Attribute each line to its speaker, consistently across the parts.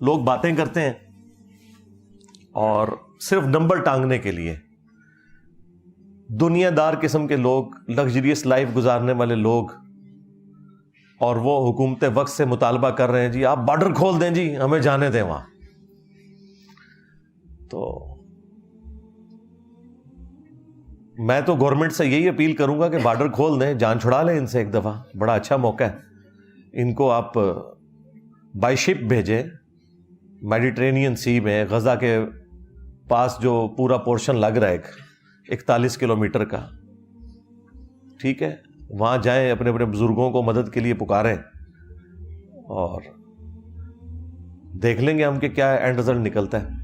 Speaker 1: لوگ باتیں کرتے ہیں اور صرف نمبر ٹانگنے کے لیے. دنیا دار قسم کے لوگ، لگژریس لائف گزارنے والے لوگ، اور وہ حکومت وقت سے مطالبہ کر رہے ہیں جی آپ بارڈر کھول دیں، جی ہمیں جانے دیں وہاں. تو میں تو گورنمنٹ سے یہی اپیل کروں گا کہ بارڈر کھول دیں، جان چھڑا لیں ان سے ایک دفعہ. بڑا اچھا موقع ہے. ان کو آپ بائی شپ بھیجیں میڈیٹرینین سی میں، غزہ کے پاس جو پورا پورشن لگ رہا ہے 41 کلومیٹر کا، ٹھیک ہے، وہاں جائیں، اپنے اپنے بزرگوں کو مدد کے لیے پکاریں اور دیکھ لیں گے ہم کہ کیا اینڈ رزلٹ نکلتا ہے.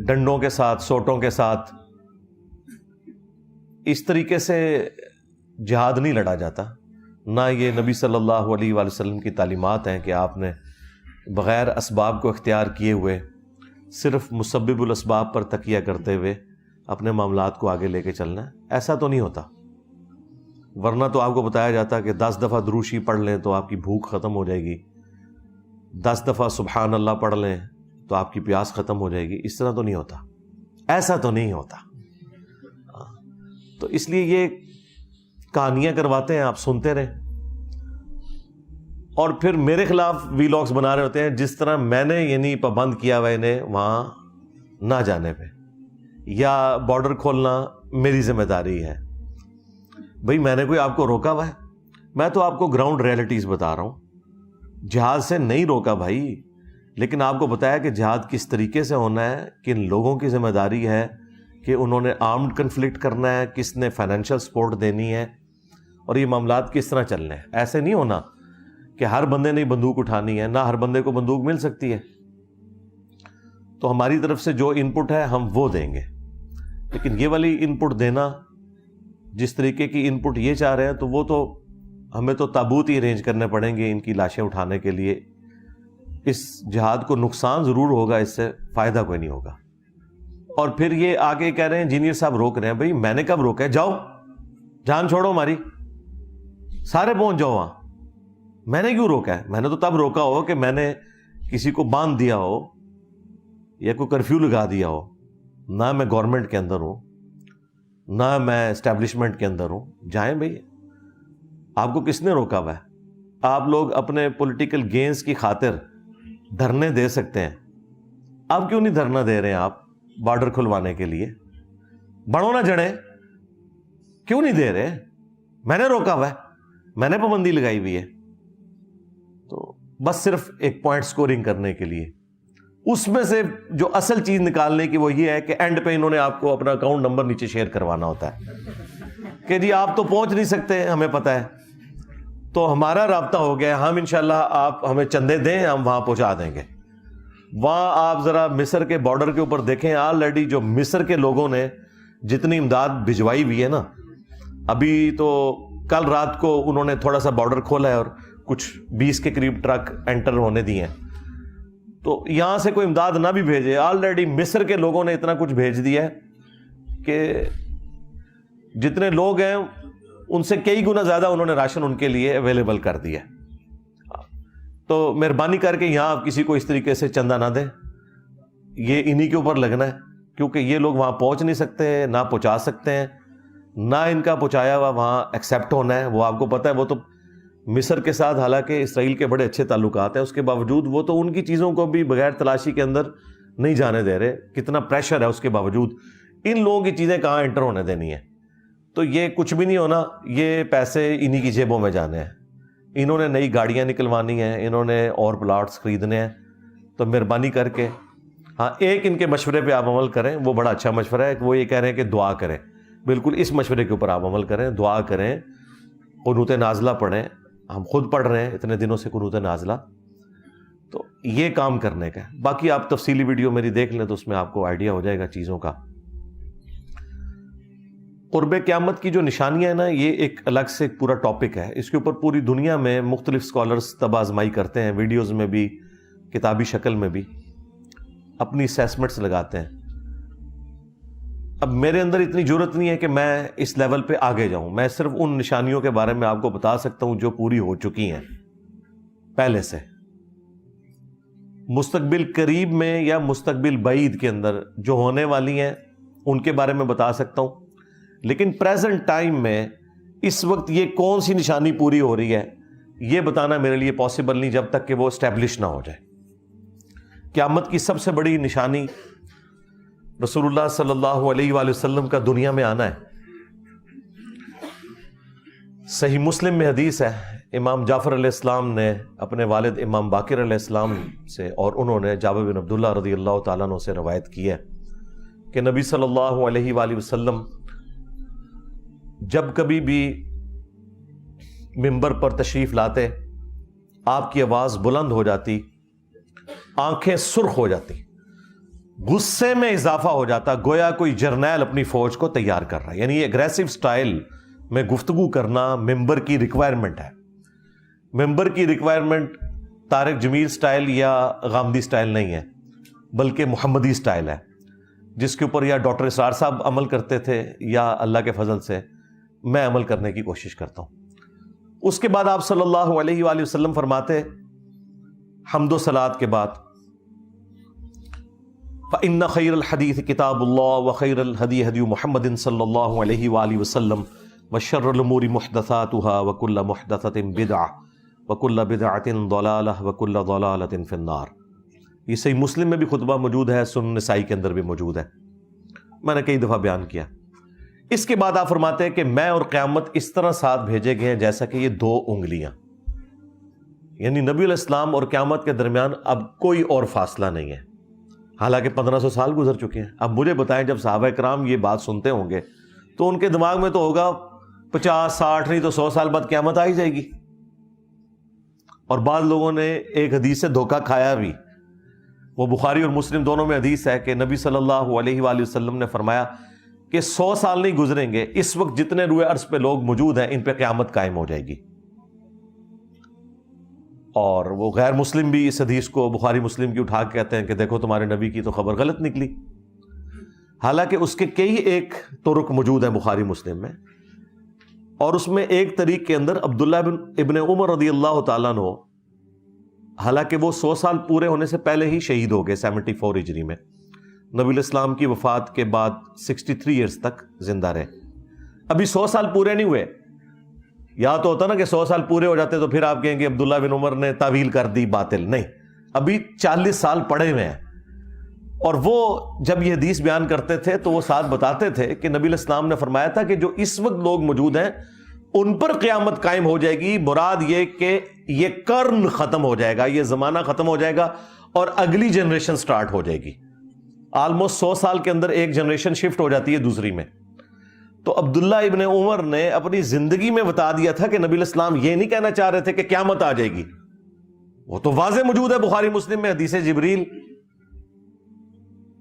Speaker 1: ڈنڈوں کے ساتھ، سوٹوں کے ساتھ اس طریقے سے جہاد نہیں لڑا جاتا. نہ یہ نبی صلی اللہ علیہ وآلہ وسلم کی تعلیمات ہیں کہ آپ نے بغیر اسباب کو اختیار کیے ہوئے صرف مسبب الاسباب پر تکیہ کرتے ہوئے اپنے معاملات کو آگے لے کے چلنا ہے. ایسا تو نہیں ہوتا. ورنہ تو آپ کو بتایا جاتا کہ 10 دفعہ دروشی پڑھ لیں تو آپ کی بھوک ختم ہو جائے گی، 10 دفعہ سبحان اللہ پڑھ لیں تو آپ کی پیاس ختم ہو جائے گی. اس طرح تو نہیں ہوتا، ایسا تو نہیں ہوتا. تو اس لیے یہ کہانیاں کرواتے ہیں، آپ سنتے رہیں، اور پھر میرے خلاف ویلاگز بنا رہے ہوتے ہیں جس طرح میں نے یعنی پابند کیا ہوا انہیں وہاں نہ جانے پہ، یا بارڈر کھولنا میری ذمہ داری ہے. بھئی میں نے کوئی آپ کو روکا ہوا ہے؟ میں تو آپ کو گراؤنڈ ریئلٹیز بتا رہا ہوں. جہاد سے نہیں روکا بھائی، لیکن آپ کو بتایا کہ جہاد کس طریقے سے ہونا ہے، کن لوگوں کی ذمہ داری ہے کہ انہوں نے آرمڈ کنفلکٹ کرنا ہے، کس نے فائنینشیل سپورٹ دینی ہے، اور یہ معاملات کس طرح چلنے ہیں. ایسے نہیں ہونا کہ ہر بندے نے بندوق اٹھانی ہے، نہ ہر بندے کو بندوق مل سکتی ہے. تو ہماری طرف سے جو ان پٹ ہے ہم وہ دیں گے، لیکن یہ والی ان پٹ دینا، جس طریقے کی ان پٹ یہ چاہ رہے ہیں، تو وہ تو ہمیں تو تابوت ہی ارینج کرنے پڑیں گے ان کی لاشیں اٹھانے کے لیے. اس جہاد کو نقصان ضرور ہوگا، اس سے فائدہ کوئی نہیں ہوگا. اور پھر یہ آگے کہہ رہے ہیں انجینئر صاحب روک رہے ہیں. بھئی میں نے کب روکا ہے؟ جاؤ، جان چھوڑو ہماری، سارے پہنچ جاؤ وہاں. میں نے کیوں روکا ہے؟ میں نے تو تب روکا ہو کہ میں نے کسی کو باندھ دیا ہو یا کوئی کرفیو لگا دیا ہو. نہ میں گورنمنٹ کے اندر ہوں، نہ میں اسٹیبلشمنٹ کے اندر ہوں. جائیں بھئی، آپ کو کس نے روکا ہوا ہے؟ آپ لوگ اپنے پولیٹیکل گینز کی خاطر دھرنے دے سکتے ہیں. آپ کیوں نہیں دھرنا دے رہے ہیں؟ آپ بارڈر کھلوانے کے لیے بڑھو نہ جڑیں، کیوں نہیں دے رہے؟ میں نے روکا ہوا ہے، میں نے پابندی لگائی ہوئی ہے. تو بس صرف ایک پوائنٹ سکورنگ کرنے کے لیے، اس میں سے جو اصل چیز نکالنے کی وہ یہ ہے کہ اینڈ پہ انہوں نے آپ کو اپنا اکاؤنٹ نمبر نیچے شیئر کروانا ہوتا ہے کہ جی آپ تو پہنچ نہیں سکتے، ہمیں پتہ ہے، تو ہمارا رابطہ ہو گیا، ہم انشاءاللہ آپ ہمیں چندے دیں، ہم وہاں پہنچا دیں گے. وہاں آپ ذرا مصر کے بارڈر کے اوپر دیکھیں، آلریڈی جو مصر کے لوگوں نے جتنی امداد بھجوائی ہوئی ہے نا، ابھی تو کل رات کو انہوں نے تھوڑا سا بارڈر کھولا ہے اور کچھ 20 کے قریب ٹرک انٹر ہونے دیے ہیں. تو یہاں سے کوئی امداد نہ بھی بھیجے، آلریڈی مصر کے لوگوں نے اتنا کچھ بھیج دیا ہے کہ جتنے لوگ ہیں ان سے کئی گنا زیادہ انہوں نے راشن ان کے لیے اویلیبل کر دیا. تو مہربانی کر کے یہاں آپ کسی کو اس طریقے سے چندہ نہ دیں، یہ انہی کے اوپر لگنا ہے، کیونکہ یہ لوگ وہاں پہنچ نہیں سکتے ہیں، نہ پہنچا سکتے ہیں، نہ ان کا پہنچایا ہوا وہاں ایکسیپٹ ہونا ہے. وہ آپ کو پتہ ہے، وہ تو مصر کے ساتھ حالانکہ اسرائیل کے بڑے اچھے تعلقات ہیں، اس کے باوجود وہ تو ان کی چیزوں کو بھی بغیر تلاشی کے اندر نہیں جانے دے رہے. کتنا پریشر ہے، اس کے باوجود ان لوگوں کی چیزیں کہاں انٹر ہونے دینی ہے. تو یہ کچھ بھی نہیں ہونا، یہ پیسے انہی کی جیبوں میں جانے ہیں. انہوں نے نئی گاڑیاں نکلوانی ہیں، انہوں نے اور پلاٹس خریدنے ہیں. تو مہربانی کر کے ہاں ایک ان کے مشورے پہ آپ عمل کریں، وہ بڑا اچھا مشورہ ہے. وہ یہ کہہ رہے ہیں کہ دعا کریں، بالکل اس مشورے کے اوپر آپ عمل کریں، دعا کریں، قنوت نازلہ پڑھیں. ہم خود پڑھ رہے ہیں اتنے دنوں سے قنوت نازلہ. تو یہ کام کرنے کا ہے. باقی آپ تفصیلی ویڈیو میری دیکھ لیں تو اس میں آپ کو آئیڈیا ہو جائے گا چیزوں کا. قرب قیامت کی جو نشانیاں ہیں نا، یہ ایک الگ سے ایک پورا ٹاپک ہے. اس کے اوپر پوری دنیا میں مختلف سکالرز تب آزمائی کرتے ہیں، ویڈیوز میں بھی، کتابی شکل میں بھی اپنی اسیسمنٹس لگاتے ہیں. اب میرے اندر اتنی جرت نہیں ہے کہ میں اس لیول پہ آگے جاؤں. میں صرف ان نشانیوں کے بارے میں آپ کو بتا سکتا ہوں جو پوری ہو چکی ہیں پہلے سے. مستقبل قریب میں یا مستقبل بعید کے اندر جو ہونے والی ہیں ان کے بارے میں بتا سکتا ہوں، لیکن پریزنٹ ٹائم میں اس وقت یہ کون سی نشانی پوری ہو رہی ہے یہ بتانا میرے لیے پاسبل نہیں جب تک کہ وہ اسٹیبلش نہ ہو جائے۔ قیامت کی سب سے بڑی نشانی رسول اللہ صلی اللہ علیہ وآلہ وسلم کا دنیا میں آنا ہے۔ صحیح مسلم میں حدیث ہے، امام جعفر علیہ السلام نے اپنے والد امام باقر علیہ السلام سے، اور انہوں نے جابر بن عبداللہ رضی اللہ تعالیٰ عنہ سے روایت کی ہے کہ نبی صلی اللہ علیہ وآلہ وسلم جب کبھی بھی ممبر پر تشریف لاتے آپ کی آواز بلند ہو جاتی، آنکھیں سرخ ہو جاتی، غصے میں اضافہ ہو جاتا، گویا کوئی جرنیل اپنی فوج کو تیار کر رہا ہے۔ یعنی یہ اگریسو سٹائل میں گفتگو کرنا ممبر کی ریکوائرمنٹ ہے۔ ممبر کی ریکوائرمنٹ طارق جمیل سٹائل یا غامدی سٹائل نہیں ہے، بلکہ محمدی سٹائل ہے، جس کے اوپر یا ڈاکٹر اسرار صاحب عمل کرتے تھے یا اللہ کے فضل سے میں عمل کرنے کی کوشش کرتا ہوں۔ اس کے بعد آپ صلی اللہ علیہ وآلہ وسلم فرماتے حمد و صلات کے بعد فَإِنَّ خَيْرَ الْحَدِيثِ كِتَابُ اللَّهِ وَخَيْرَ الْهَدِيِ هَدْيُ مُحَمَّدٍ صلی اللہ علیہ وآلہ وسلم وَشَرَّ الْأُمُورِ مُحْدَثَاتُهَا وَكُلَّ مُحْدَثَةٍ بِدْعَةٍ وَكُلَّ بِدْعَةٍ ضَلَالَةٍ وَكُلَّ ضَلَالَةٍ فِي النَّارِ۔ یہ صحیح مسلم میں بھی خطبہ موجود ہے، سنن نسائی کے اندر بھی موجود ہے، میں نے کئی دفعہ بیان کیا۔ اس کے بعد آپ فرماتے ہیں کہ میں اور قیامت اس طرح ساتھ بھیجے گئے ہیں جیسا کہ یہ دو انگلیاں، یعنی نبی علیہ السلام اور قیامت کے درمیان اب کوئی اور فاصلہ نہیں ہے، حالانکہ 1500 سال گزر چکے ہیں۔ اب مجھے بتائیں جب صحابہ کرام یہ بات سنتے ہوں گے تو ان کے دماغ میں تو ہوگا 50 60 نہیں تو 100 سال بعد قیامت آ ہی جائے گی۔ اور بعض لوگوں نے ایک حدیث سے دھوکہ کھایا بھی، وہ بخاری اور مسلم دونوں میں حدیث ہے کہ نبی صلی اللہ علیہ وآلہ وسلم نے فرمایا کہ 100 سال نہیں گزریں گے، اس وقت جتنے روئے عرض پہ لوگ موجود ہیں ان پہ قیامت قائم ہو جائے گی۔ اور وہ غیر مسلم بھی اس حدیث کو بخاری مسلم کی اٹھا کے کہتے ہیں کہ دیکھو تمہارے نبی کی تو خبر غلط نکلی، حالانکہ اس کے کئی ایک طرق موجود ہیں بخاری مسلم میں، اور اس میں ایک طریق کے اندر عبداللہ ابن عمر رضی اللہ تعالیٰ عنہ، حالانکہ وہ 100 سال پورے ہونے سے پہلے ہی شہید ہو گئے 74 ہجری میں، نبی علیہ السلام کی وفات کے بعد 63 ایئرز تک زندہ رہے، ابھی 100 سال پورے نہیں ہوئے۔ یا تو ہوتا نا کہ 100 سال پورے ہو جاتے تو پھر آپ کہیں گے عبداللہ بن عمر نے تعویل کر دی، باطل نہیں، ابھی 40 سال پڑے ہوئے ہیں۔ اور وہ جب یہ حدیث بیان کرتے تھے تو وہ ساتھ بتاتے تھے کہ نبی علیہ السلام نے فرمایا تھا کہ جو اس وقت لوگ موجود ہیں ان پر قیامت قائم ہو جائے گی، مراد یہ کہ یہ قرن ختم ہو جائے گا، یہ زمانہ ختم ہو جائے گا اور اگلی جنریشن سٹارٹ ہو جائے گی۔ آلموسٹ 100 سال کے اندر ایک جنریشن شفٹ ہو جاتی ہے دوسری میں۔ تو عبداللہ ابن عمر نے اپنی زندگی میں بتا دیا تھا کہ نبی علیہ السلام یہ نہیں کہنا چاہ رہے تھے کہ قیامت آ جائے گی، وہ تو واضح موجود ہے بخاری مسلم میں حدیث جبریل،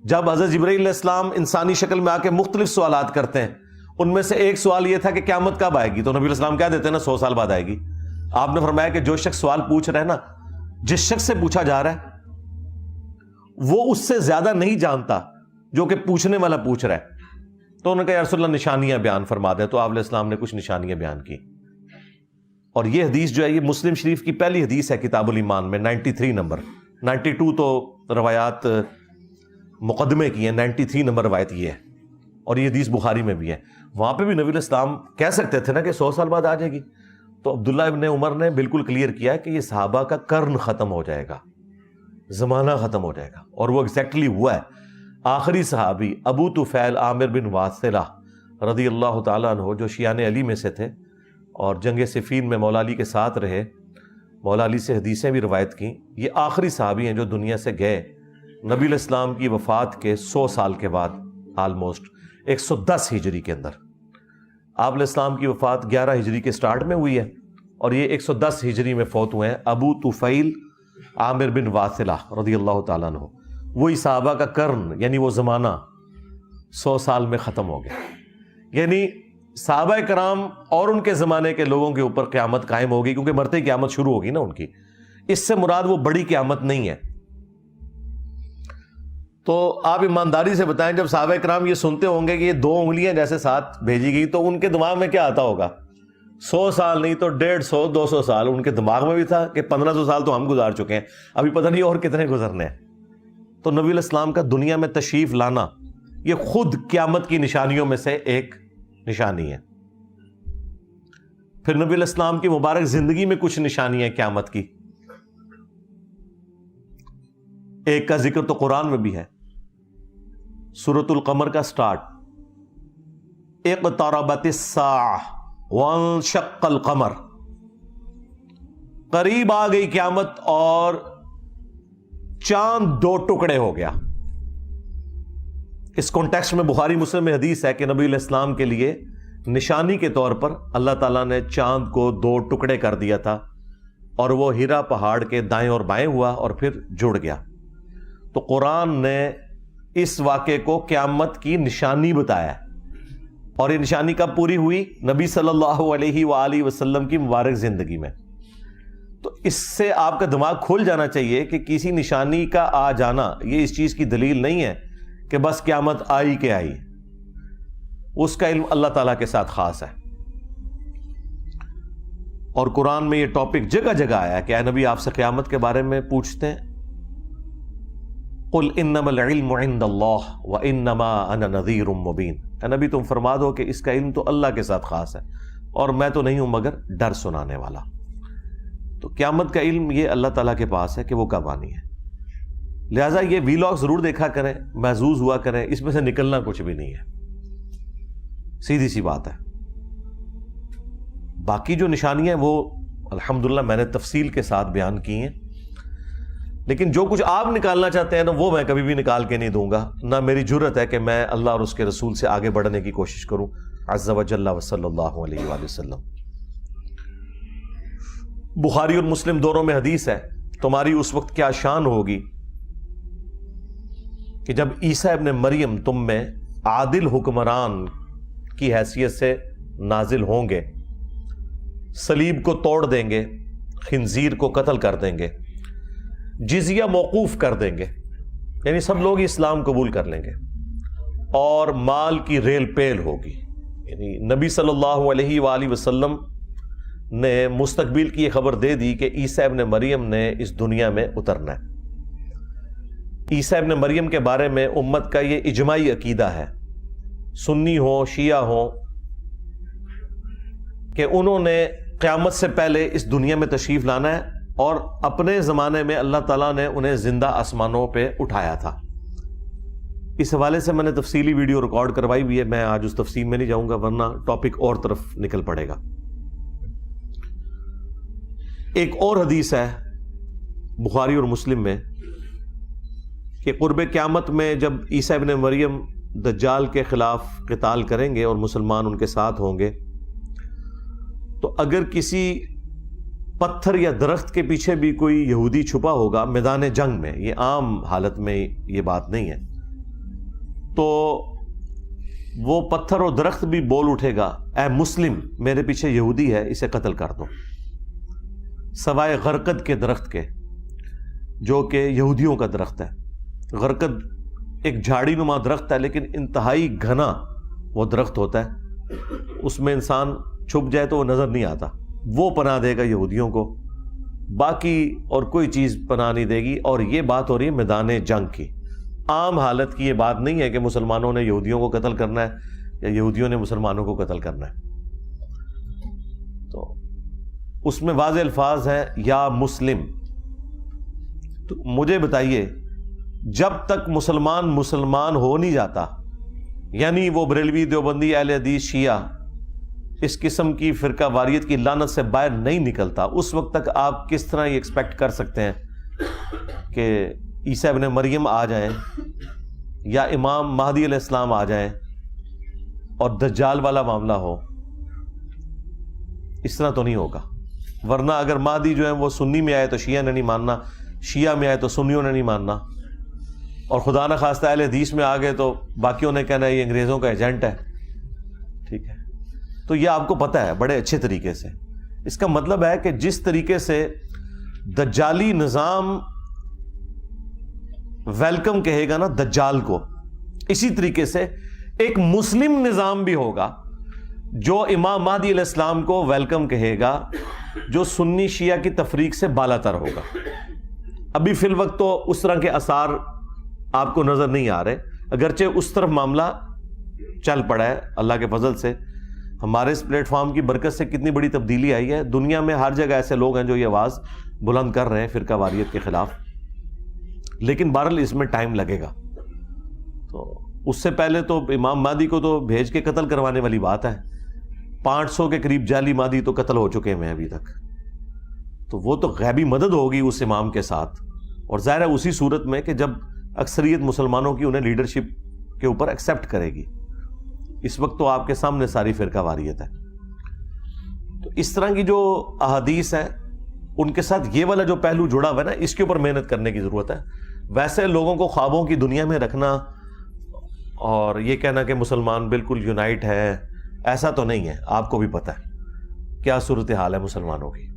Speaker 1: جب حضرت جبرائیل علیہ السلام انسانی شکل میں آ کے مختلف سوالات کرتے ہیں، ان میں سے ایک سوال یہ تھا کہ قیامت کب آئے گی، تو نبی علیہ السلام کہہ دیتے ہیں نا 100 سال بعد آئے گی۔ آپ نے فرمایا کہ جو شخص سوال پوچھ رہا ہے نا، جس شخص سے پوچھا جا رہا ہے وہ اس سے زیادہ نہیں جانتا جو کہ پوچھنے والا پوچھ رہا ہے۔ تو انہوں نے کہا یا رسول اللہ نشانیاں بیان فرما دیں، تو آپ علیہ السلام نے کچھ نشانیاں بیان کی۔ اور یہ حدیث جو ہے یہ مسلم شریف کی پہلی حدیث ہے کتاب الایمان میں، 93 نمبر، 92 تو روایات مقدمے کی ہیں، 93 نمبر روایت یہ ہے، اور یہ حدیث بخاری میں بھی ہے۔ وہاں پہ بھی نبی علیہ السلام کہہ سکتے تھے نا کہ 100 سال بعد آ جائے گی، تو عبداللہ ابن عمر نے بالکل کلیئر کیا ہے کہ یہ صحابہ کا قرن ختم ہو جائے گا، زمانہ ختم ہو جائے گا، اور وہ ایگزیکٹلی ہوا ہے۔ آخری صحابی ابو طفیل عامر بن واثلہ رضی اللہ تعالیٰ عنہ، جو شیعان علی میں سے تھے اور جنگ صفین میں مولا علی کے ساتھ رہے، مولا علی سے حدیثیں بھی روایت کی، یہ آخری صحابی ہیں جو دنیا سے گئے نبی علیہ السلام کی وفات کے 100 سال کے بعد، آلموسٹ 110 ہجری کے اندر۔ آپ علیہ السلام کی وفات 11 ہجری کے سٹارٹ میں ہوئی ہے، اور یہ 110 ہجری میں فوت ہوئے ہیں ابو طفیل عامر بن واثلہ رضی اللہ تعالیٰ عنہ۔ وہی صحابہ کا قرن یعنی وہ زمانہ 100 سال میں ختم ہو گیا، یعنی صحابہ کرام اور ان کے زمانے کے لوگوں کے اوپر قیامت قائم ہوگی، کیونکہ مرتے ہی قیامت شروع ہوگی نا ان کی۔ اس سے مراد وہ بڑی قیامت نہیں ہے۔ تو آپ ایمانداری سے بتائیں جب صحابہ کرام یہ سنتے ہوں گے کہ یہ 2 انگلیاں جیسے ساتھ بھیجی گئی تو ان کے دماغ میں کیا آتا ہوگا؟ 100 سال نہیں تو 150 200 سال ان کے دماغ میں بھی تھا کہ 1500 سال تو ہم گزار چکے ہیں، ابھی پتہ نہیں اور کتنے گزرنے ہیں۔ تو نبی علیہ السلام کا دنیا میں تشریف لانا یہ خود قیامت کی نشانیوں میں سے ایک نشانی ہے۔ پھر نبی علیہ السلام کی مبارک زندگی میں کچھ نشانیاں ہیں قیامت کی، ایک کا ذکر تو قرآن میں بھی ہے، سورۃ القمر کا سٹارٹ، اقتربت الساعہ وانشق القمر، قریب آ گئی قیامت اور چاند 2 ٹکڑے ہو گیا۔ اس کانٹیکسٹ میں بخاری مسلم میں حدیث ہے کہ نبی علیہ السلام کے لیے نشانی کے طور پر اللہ تعالیٰ نے چاند کو 2 ٹکڑے کر دیا تھا، اور وہ ہیرا پہاڑ کے دائیں اور بائیں ہوا اور پھر جڑ گیا۔ تو قرآن نے اس واقعے کو قیامت کی نشانی بتایا، اور یہ نشانی کب پوری ہوئی؟ نبی صلی اللہ علیہ وآلہ وسلم کی مبارک زندگی میں۔ تو اس سے آپ کا دماغ کھل جانا چاہیے کہ کسی نشانی کا آ جانا یہ اس چیز کی دلیل نہیں ہے کہ بس قیامت آئی کہ آئی، اس کا علم اللہ تعالیٰ کے ساتھ خاص ہے۔ اور قرآن میں یہ ٹاپک جگہ جگہ آیا کہ اے نبی آپ سے قیامت کے بارے میں پوچھتے ہیں، قل انما العلم عند اللہ وانما انا نذیر مبین، اے نبی تم فرما دو کہ اس کا علم تو اللہ کے ساتھ خاص ہے اور میں تو نہیں ہوں مگر ڈر سنانے والا۔ تو قیامت کا علم یہ اللہ تعالیٰ کے پاس ہے کہ وہ کب آنی ہے، لہٰذا یہ ویلاگ ضرور دیکھا کریں، محظوظ ہوا کریں، اس میں سے نکلنا کچھ بھی نہیں ہے، سیدھی سی بات ہے۔ باقی جو نشانیاں ہیں وہ الحمدللہ میں نے تفصیل کے ساتھ بیان کی ہیں، لیکن جو کچھ آپ نکالنا چاہتے ہیں نا وہ میں کبھی بھی نکال کے نہیں دوں گا، نہ میری جرت ہے کہ میں اللہ اور اس کے رسول سے آگے بڑھنے کی کوشش کروں عز و جل و صلی اللہ علیہ وآلہ وسلم۔ بخاری اور مسلم دونوں میں حدیث ہے، تمہاری اس وقت کیا شان ہوگی کہ جب عیسیٰ ابن مریم تم میں عادل حکمران کی حیثیت سے نازل ہوں گے، صلیب کو توڑ دیں گے، خنزیر کو قتل کر دیں گے، جزیہ موقوف کر دیں گے، یعنی سب لوگ اسلام قبول کر لیں گے، اور مال کی ریل پیل ہوگی۔ یعنی نبی صلی اللہ علیہ وآلہ وسلم نے مستقبل کی یہ خبر دے دی کہ عیسیٰ ابن مریم نے اس دنیا میں اترنا ہے۔ عیسیٰ ابن مریم کے بارے میں امت کا یہ اجماعی عقیدہ ہے، سنی ہو شیعہ ہو، کہ انہوں نے قیامت سے پہلے اس دنیا میں تشریف لانا ہے، اور اپنے زمانے میں اللہ تعالیٰ نے انہیں زندہ آسمانوں پہ اٹھایا تھا۔ اس حوالے سے میں نے تفصیلی ویڈیو ریکارڈ کروائی بھی ہے، میں آج اس تفصیل میں نہیں جاؤں گا ورنہ ٹاپک اور طرف نکل پڑے گا۔ ایک اور حدیث ہے بخاری اور مسلم میں کہ قرب قیامت میں جب عیسیٰ ابن مریم دجال کے خلاف قتال کریں گے اور مسلمان ان کے ساتھ ہوں گے، تو اگر کسی پتھر یا درخت کے پیچھے بھی کوئی یہودی چھپا ہوگا میدان جنگ میں، یہ عام حالت میں یہ بات نہیں ہے، تو وہ پتھر اور درخت بھی بول اٹھے گا اے مسلم میرے پیچھے یہودی ہے، اسے قتل کر دو، سوائے غرقد کے درخت کے جو کہ یہودیوں کا درخت ہے۔ غرقد ایک جھاڑی نما درخت ہے لیکن انتہائی گھنا وہ درخت ہوتا ہے، اس میں انسان چھپ جائے تو وہ نظر نہیں آتا، وہ پناہ دے گا یہودیوں کو، باقی اور کوئی چیز پناہ نہیں دے گی۔ اور یہ بات ہو رہی ہے میدان جنگ کی، عام حالت کی یہ بات نہیں ہے کہ مسلمانوں نے یہودیوں کو قتل کرنا ہے یا یہودیوں نے مسلمانوں کو قتل کرنا ہے۔ تو اس میں واضح الفاظ ہیں یا مسلم۔ تو مجھے بتائیے جب تک مسلمان ہو نہیں جاتا، یعنی وہ بریلوی دیوبندی اہل حدیث شیعہ اس قسم کی فرقہ واریت کی لعنت سے باہر نہیں نکلتا، اس وقت تک آپ کس طرح یہ ایکسپیکٹ کر سکتے ہیں کہ عیسیٰ ابن مریم آ جائیں یا امام مہدی علیہ السلام آ جائیں اور دجال والا معاملہ ہو؟ اس طرح تو نہیں ہوگا، ورنہ اگر مہدی جو ہے وہ سنی میں آئے تو شیعہ نے نہیں ماننا، شیعہ میں آئے تو سنیوں نے نہیں ماننا، اور خدا نہ خواستہ اہل حدیث میں آ گئے تو باقیوں نے کہنا ہے یہ انگریزوں کا ایجنٹ ہے۔ ٹھیک ہے، تو یہ آپ کو پتہ ہے بڑے اچھے طریقے سے۔ اس کا مطلب ہے کہ جس طریقے سے دجالی نظام ویلکم کہے گا نا دجال کو، اسی طریقے سے ایک مسلم نظام بھی ہوگا جو امام مہدی علیہ السلام کو ویلکم کہے گا جو سنی شیعہ کی تفریق سے بالا تر ہوگا. ابھی فی الوقت تو اس طرح کے آثار آپ کو نظر نہیں آ رہے، اگرچہ اس طرف معاملہ چل پڑا ہے اللہ کے فضل سے. ہمارے اس پلیٹ فارم کی برکت سے کتنی بڑی تبدیلی آئی ہے. دنیا میں ہر جگہ ایسے لوگ ہیں جو یہ آواز بلند کر رہے ہیں فرقہ واریت کے خلاف، لیکن بہرحال اس میں ٹائم لگے گا. تو اس سے پہلے تو امام مہدی کو تو بھیج کے قتل کروانے والی بات ہے. 500 کے قریب جعلی مہدی تو قتل ہو چکے ہیں ابھی تک. تو وہ تو غیبی مدد ہوگی اس امام کے ساتھ، اور ظاہر ہے اسی صورت میں کہ جب اکثریت مسلمانوں کی انہیں لیڈرشپ کے اوپر ایکسیپٹ کرے گی. اس وقت تو آپ کے سامنے ساری فرقہ واریت ہے. تو اس طرح کی جو احادیث ہیں ان کے ساتھ یہ والا جو پہلو جڑا ہوا ہے نا، اس کے اوپر محنت کرنے کی ضرورت ہے. ویسے لوگوں کو خوابوں کی دنیا میں رکھنا اور یہ کہنا کہ مسلمان بالکل یونائٹ ہے، ایسا تو نہیں ہے. آپ کو بھی پتہ ہے کیا صورتحال ہے مسلمانوں کی.